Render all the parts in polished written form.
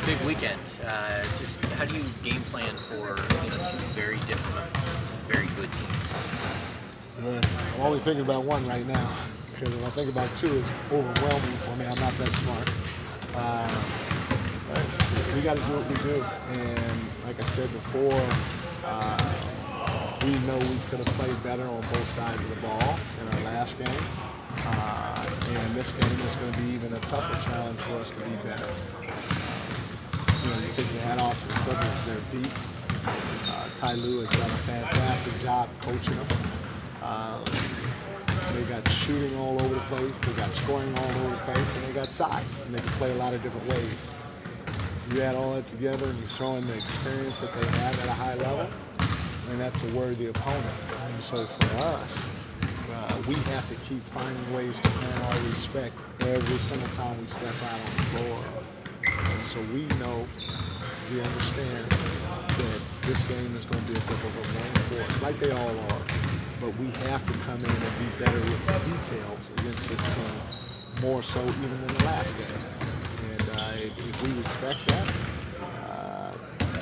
big weekend. Just how do you game plan for two very different, very good teams? Well, I'm only thinking about one right now because if I think about two, it's overwhelming for me. I'm not that smart. We got to do what we do, and like I said before, we know we could have played better on both sides of the ball in our last game. And this game is going to be even a tougher challenge for us to be better. You take your hat off to the Clippers. They're deep. Ty Lue has done a fantastic job coaching them. They got shooting all over the place. They got scoring all over the place, and they got size. And they can play a lot of different ways. You add all that together, and you throw in the experience that they have at a high level, and that's a worthy opponent. And so for us, we have to keep finding ways to earn our respect every single time we step out on the floor. And so we know, we understand that this game is going to be a difficult game for us, like they all are. But we have to come in and be better with the details against this team, more so even than the last game. And if we respect that,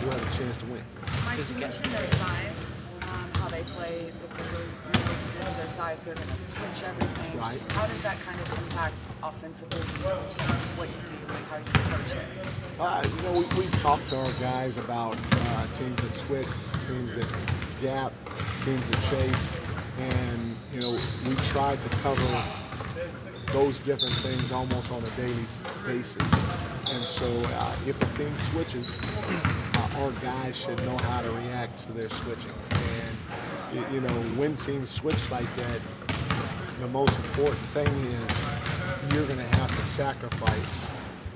we'll have a chance to win. Mike, you mentioned their size, how they play the Clippers. Because of their size, they're going to switch everything. Right. How does that kind of impact offensively what you do and how you approach it? We've talked to our guys about teams that switch, teams that gap, teams that chase, and we try to cover those different things almost on a daily basis. And so if the team switches, our guys should know how to react to their switching. And when teams switch like that, the most important thing is you're going to have to sacrifice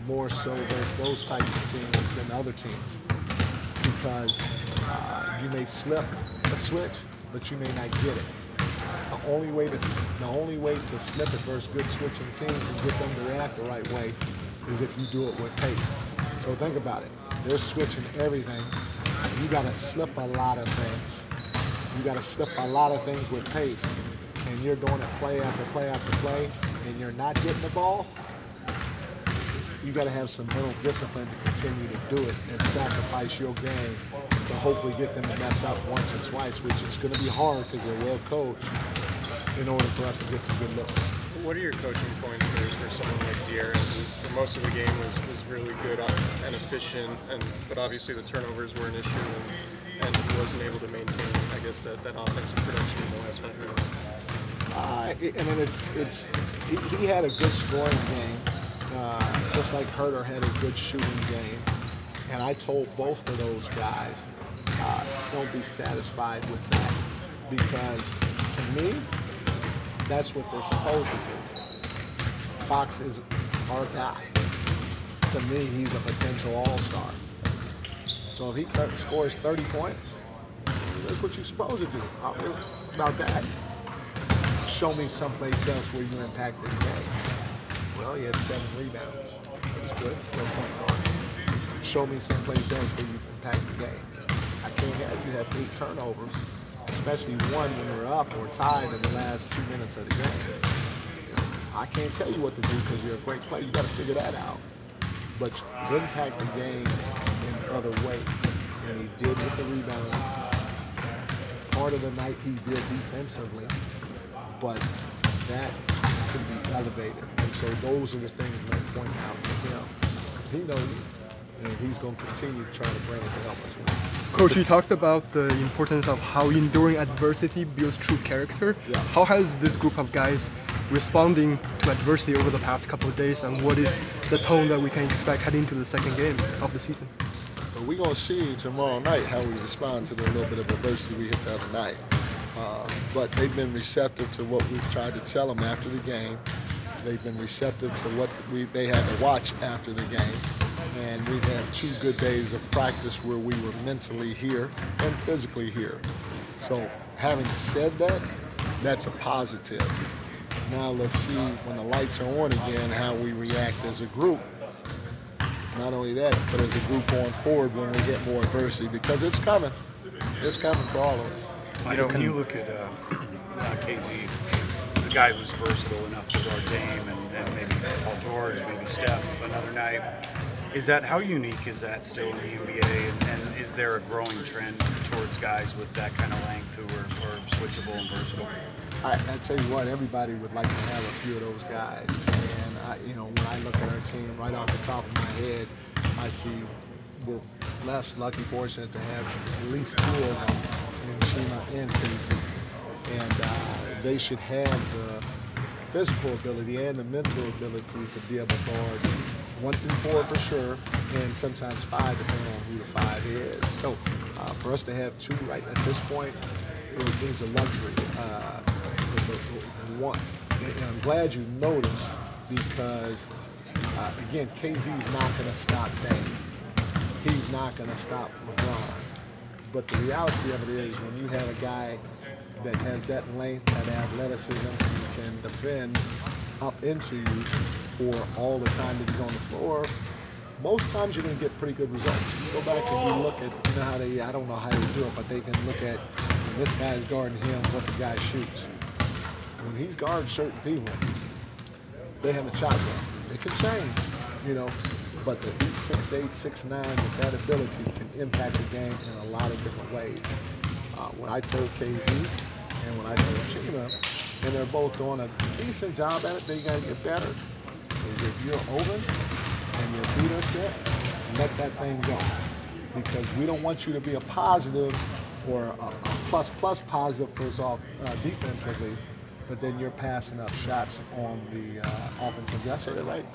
more so versus those types of teams than other teams, because you may slip a switch, but you may not get it. The only way to slip it versus good switching teams and get them to react the right way is if you do it with pace. So think about it. They're switching everything. You got to slip a lot of things. You got to slip a lot of things with pace, and you're doing it play after play after play, and you're not getting the ball. You got to have some mental discipline to continue to do it and sacrifice your game to hopefully get them to mess up once or twice, which is going to be hard because they're well coached, in order for us to get some good looks. What are your coaching points for someone like De'Aaron, who for most of the game was really good and efficient, but obviously the turnovers were an issue, and he wasn't able to maintain, I guess, that offensive production in the last 5 minutes? He had a good scoring game, just like Herter had a good shooting game. And I told both of those guys, don't be satisfied with that, because to me, that's what they're supposed to do. Fox is our guy. To me, he's a potential all-star. So if he scores 30 points, that's what you're supposed to do. About that, show me someplace else where you impacted the game. Well, he had 7 rebounds. That's good. No point guard. Show me someplace else where you impact the game. I can't have you have 8 turnovers, especially one when we're up or tied in the last 2 minutes of the game. I can't tell you what to do because you're a great player. You got to figure that out. But impact the game in other ways, and he did with the rebound. Part of the night he did defensively, but that could be elevated. And so those are the things that I point out to him. He knows it, and he's going to continue to try to bring it to help us win. Coach, you talked about the importance of how enduring adversity builds true character. Yeah. How has this group of guys responding to adversity over the past couple of days, and what is the tone that we can expect heading into the second game of the season? Well, we're going to see tomorrow night how we respond to the little bit of adversity we hit the other night. But they've been receptive to what we've tried to tell them after the game. They've been receptive to what they had to watch after the game. And we've had 2 good days of practice where we were mentally here and physically here. So having said that, that's a positive. Now let's see when the lights are on again how we react as a group. Not only that, but as a group going forward when we get more adversity, because it's coming. It's coming for all of us. When you look at Casey, the guy who's versatile enough to guard Dame and maybe Paul George, maybe Steph another night, Is that, how unique is that still in the NBA? And is there a growing trend towards guys with that kind of length who are switchable and versatile? I tell you what, everybody would like to have a few of those guys. And when I look at our team, right off the top of my head, I see we're less lucky, fortunate to have at least 2 of them in Chima and KZ. And they should have the physical ability and the mental ability to be able to guard 1 through 4 for sure, and sometimes 5 depending on who the 5 is. So for us to have 2 right at this point is a luxury. And I'm glad you noticed because, again, KZ's not going to stop Dame. He's not going to stop LeBron. But the reality of it is when you have a guy that has that length, that athleticism, who can defend up into you for all the time that he's on the floor, most times you're going to get pretty good results. You go back and you look at, how they, I don't know how they do it, but they can look at when this guy's guarding him, what the guy shoots. When he's guarding certain people, they have a shot clock. It can change, but to be 6'8", 6'9", with that ability can impact the game in a lot of different ways. When I told KZ and when I told Chima, and they're both doing a decent job at it, they got to get better. Is if you're open and your feet are set, let that thing go. Because we don't want you to be a positive or a plus positive first off defensively, but then you're passing up shots on the offensive. Did I say that right?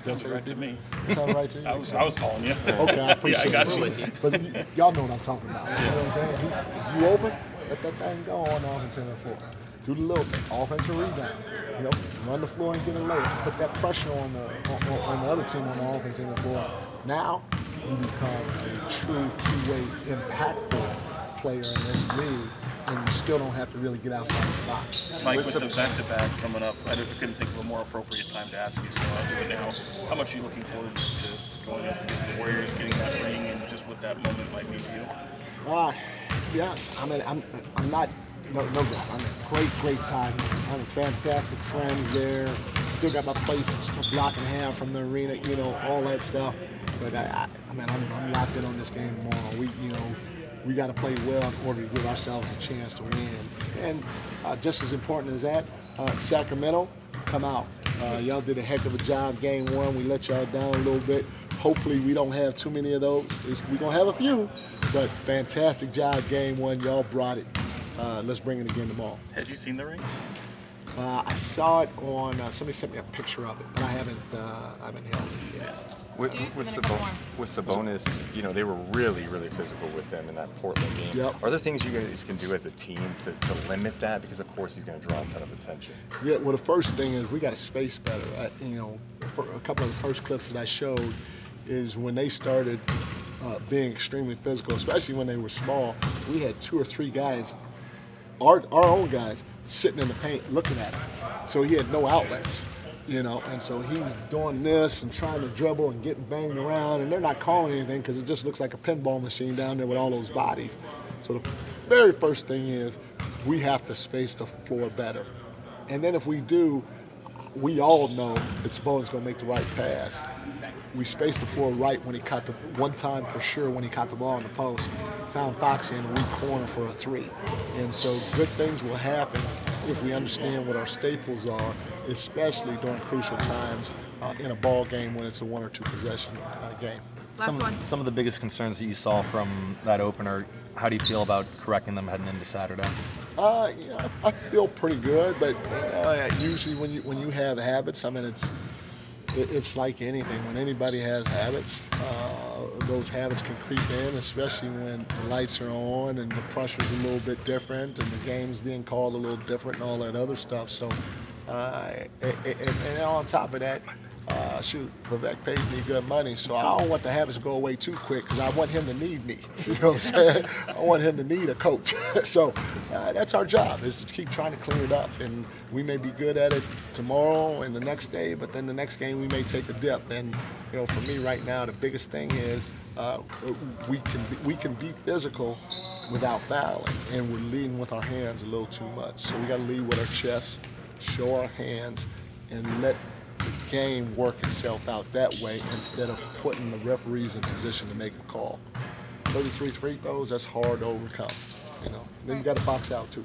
Sounds right to me. Sound right to you? I was following you. Okay, I appreciate I got it. you. But y'all know what I'm talking about. You know what I'm saying? You open, let that thing go on the offensive end floor. Do the little thing, offensive rebound. Run the floor and get a layup. Put that pressure on the other team on the offensive end floor. Now you become a true two-way impactful player in this league, and you still don't have to really get outside the box. Mike, with the back-to-back coming up, I couldn't think of a more appropriate time to ask you, so I'll do it now. How much are you looking forward to going up against the Warriors, getting that ring, and just what that moment might mean to you? Yeah, I mean, I'm not, no doubt. I'm a great time. I'm fantastic friends there. Still got my place a block and a half from the arena, all that stuff. But I'm locked in on this game tomorrow. We got to play well in order to give ourselves a chance to win. And just as important as that, Sacramento, come out. Y'all did a heck of a job game 1. We let y'all down a little bit. Hopefully we don't have too many of those. We're going to have a few, but fantastic job game 1. Y'all brought it. Let's bring it again tomorrow. Had you seen the ring? I saw it on, somebody sent me a picture of it, but I haven't held it yet. With Sabonis, they were really, really physical with them in that Portland game. Yep. Are there things you guys can do as a team to limit that? Because, of course, he's going to draw a ton of attention. Yeah, well, the first thing is we got to space better. For a couple of the first clips that I showed is when they started being extremely physical, especially when they were small, we had 2 or 3 guys, our own guys, sitting in the paint looking at him. So he had no outlets. And so he's doing this and trying to dribble and getting banged around, and they're not calling anything because it just looks like a pinball machine down there with all those bodies. So the very first thing is we have to space the floor better. And then if we do, we all know that Sabonis going to make the right pass. We spaced the floor right when he caught the one time for sure when he caught the ball in the post. Found Foxy in a weak corner for a 3. And so good things will happen if we understand what our staples are, especially during crucial times in a ball game when it's a 1 or 2 possession game. Some of the biggest concerns that you saw from that opener, how do you feel about correcting them heading into Saturday? I feel pretty good, but usually when you have habits, it's like anything. When anybody has habits, those habits can creep in, especially when the lights are on and the pressure's a little bit different and the game's being called a little different and all that other stuff. So, and on top of that, Vivek pays me good money, so I don't want the habits to go away too quick because I want him to need me. You know what I'm saying? I want him to need a coach. So that's our job, is to keep trying to clean it up. And we may be good at it tomorrow and the next day, but then the next game we may take a dip. And for me right now, the biggest thing is we can be physical without fouling, and we're leading with our hands a little too much. So we got to lead with our chest, show our hands, and let the game work itself out that way instead of putting the referees in position to make a call. 33 free throws, that's hard to overcome. You know, then you got to box out too.